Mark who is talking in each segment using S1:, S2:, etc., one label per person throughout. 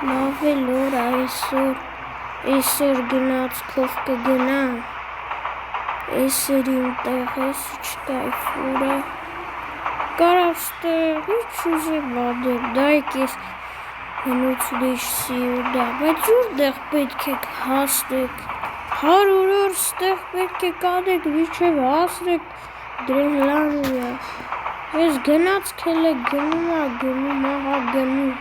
S1: Լավ է լոր այսօր գնացքով կգնամ, այսօր իմ տեղես չկայֆուր է, կարավ ստեղ ինչ ուզեմ ադել, դայք ես հնուց լիշ սիուր դա, բայց ուրդեղ պետք եք հասնեք, 100 օր ստեղ պետք եք ադեք, միջև հասնեք դրելանույա, ես գնացք էլ է գնում, ահա գնում,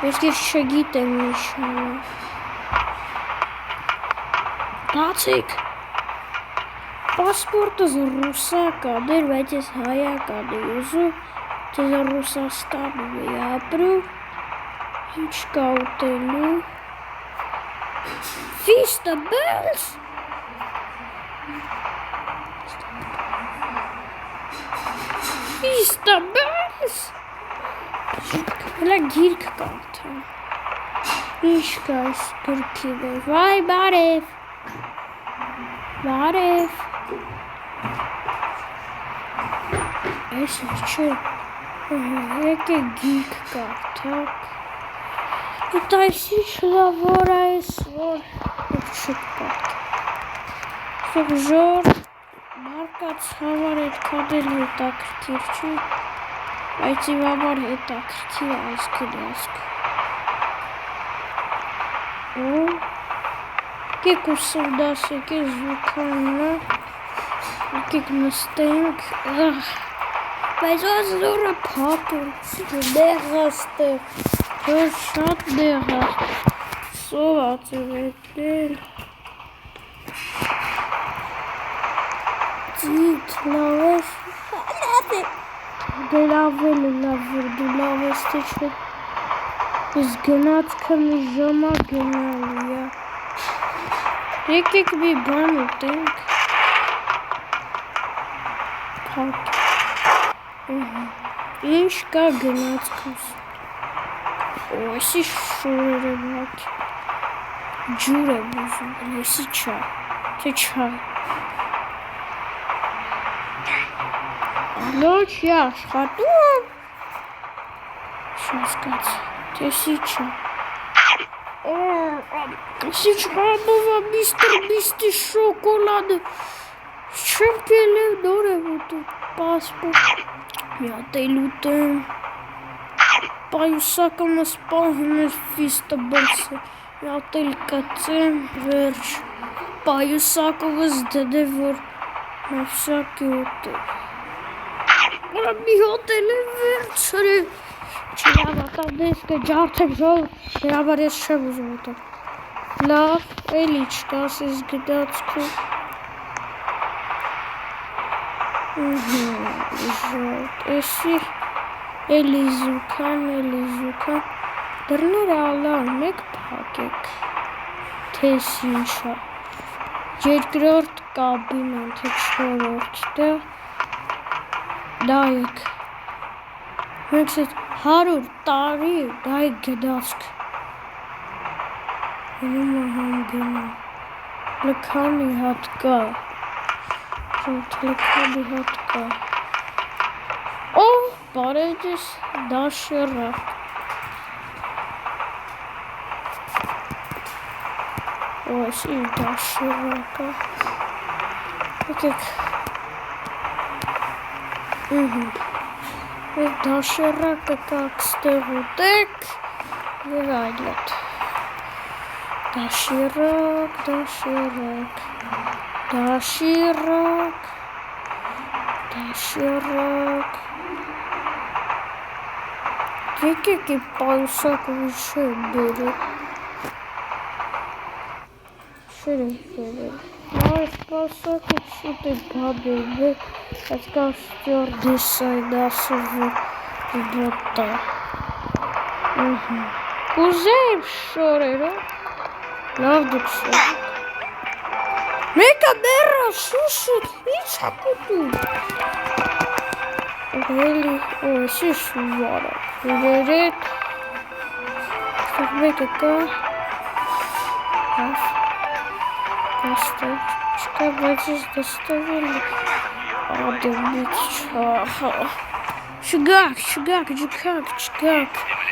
S1: ես ես չգիտեմ ինչ բացեք, պասպորտս ռուսակ ադեր, բայց ես հայակ ադեր, ուզում ես Ռուսաստանում էի ապրում, ինչ կա ուտելու, Վիստաբելս, հլա գիրք կարդամ, ինչ կա այս գրքի վեր, վայ բարև, այս ինչ է, եկ է գիրք կարդակ, Այդ այս ինչ լավ որ այսօր չկպատ ժոր մարկած համար այդքան էլ հետաքրքիր չի, բայց իմ համար հետաքրքիր այս գնացք եկեք ուսումնասիրեք զուգանա, եկեք նստենք, բայց այս լորը փակում, դեղաստեղ, որ շատ դեղաստ, սոված է վետել, ծիտ, լավ ես, դե լավ էլ է լավ որ դու լավ ես թե չէ, ես գնացքը մի ժամա գնալու է, եկեք մի բան ուտենք, ինչ կա գնացքս, այսի շորեր եմ հաքի, ջուր եմ ուզում, այսի չայ, թե չայ, լոչ է աշխատում, շասկաց, տեսի չայ, այսի չհամովա միստի շոկոլադը, չեմ կելև նոր եմ ուտում, պասպոր, մի ատել ուտեմ, պայուսակումս պահում ես վիստաբելսը, մի ատել կծեմ, վերջ, պայուսակումս դդև, որ նավսակի ուտեմ, որա մի հոտել է վերջ, չիրավական դեսկը ջարդեմ ժով, երաբար ես չեմ ուզում ուտեմ, լավ, էլ իչ կաս ես գդացքում, Էսի էլի զուքան, դրները ալան, մեկ պակեք, թես ինչա, երկրորդ կաբինան, թե չորորդ, դայեք, մենք սետ 100 տարի, դայեք գդասք, հնում ահամ գնում, լքանի հատ կա, լքանի հատ կա, բարև ես դաշերակ, այս իր դաշերակը, եկեք, այս դաշերակը կակ ստեղ ուտեք, և այլոտ, դաշերակ, եկեք իմ պայուսակը չեմ բերել, այս պայուսակը շուտ է գադել, այս կա ստյորդիս այն ասում, որ բոտա, ուզեմ շորեր, լավ դուք շորեր, մեկը բերա շուշը, ինչ հապուտում, էլի, այս ինչ վարը, վերեք, մեկը կա, դստեղ, չկա, բայց ես դստեղ էլի, ադեմ միք չա, չգակ, չգակ,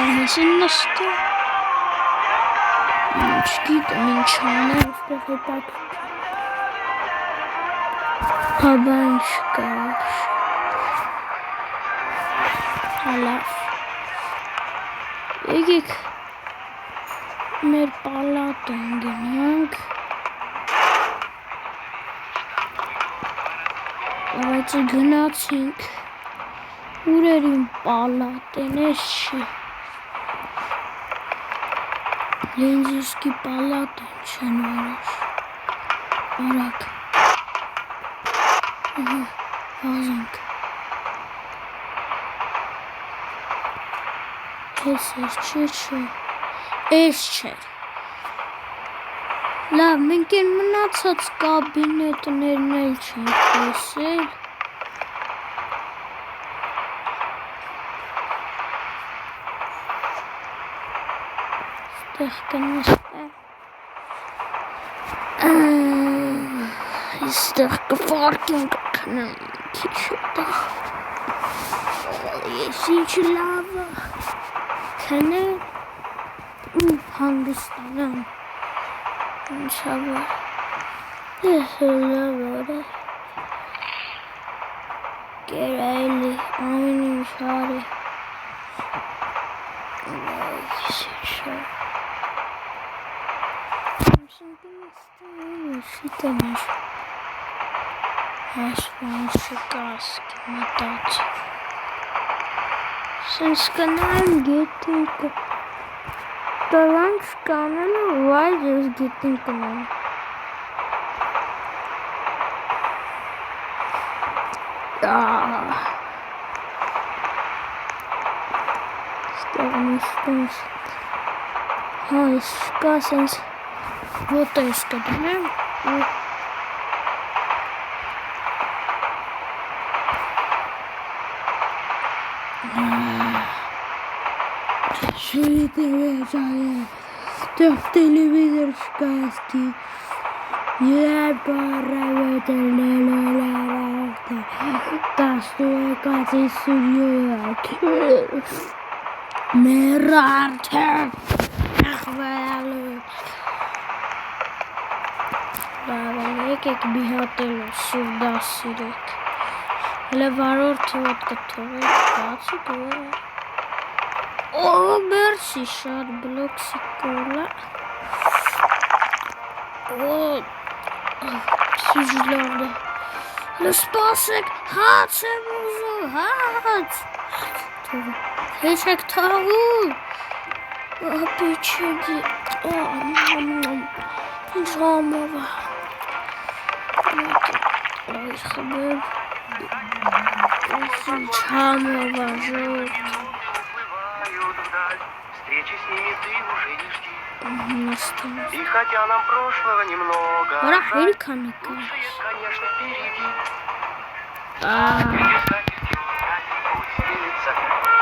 S1: Ահեսին նստը։ Չգիտեմ ինչ անել, այստեղ հետաքրքիր։ Հաբա ինչ կա։ Հալավ։ Եկեք մեր պալատն գնանք։ Բայց գնացինք։ Ուր էր իմ պալատն, էս չի։ Ինձ իսկի պալատն չեն որոշ։ Արագ։ Վազենք։ Էս չէ։ Էս չէ։ Լավ, մենք են մնացած կաբինետներն էլ չենք տեսել։ Ստեղ կնստեմ։ Ստեղ կվարկենք կնեմ քիչ ուտել։ Ես ինչ լավը քնեմ ու հանգստանամ։ Ինչավը ես լավը կերայլի ամեն ինչ հարի Շիտեմեր այսպան շկասկի մտած սենց կնայմ գետին տալանչ կանելը վայր ես գետին կնայմ ստեղնիշտենց այս շկա սենց Вот это скажем. Телевизор сказки. Я паровоза. Тасуя кати судья. Мерарте. Ахвалу. Եկեք մի հատ էլ սուրդա սիրեք, հլը վարորդը ոտ կթողեք, բացի գոյը, մերսի շատ բլոքսի կոլա, սիժլարդը, հլը սպասեք, հաց եմ ուզում, հաց, հեչ եք թաղում, ապի չգի, ինչ համովա, Ой, хабер. Чамова жёлт.
S2: Встречи с ними ты уже не жди. И хотя нам прошлого немного, лучшее, конечно, впереди.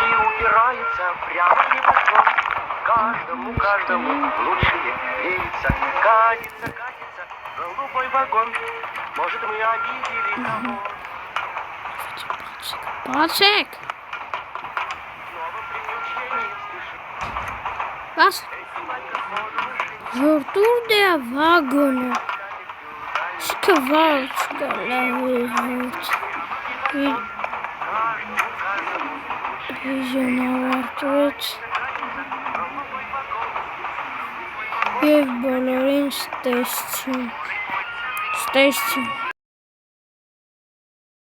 S2: И упирается прямо в небосвод. Каждому лучшее верится. Катится голубой вагон. Может, мы обидели кого?
S1: Пацик!
S2: Новым приключением спешим.
S1: Kas? Жортурде вагоны. Сквалч головыжут. Визионавартует. Եվ բոլորին ստեսություն։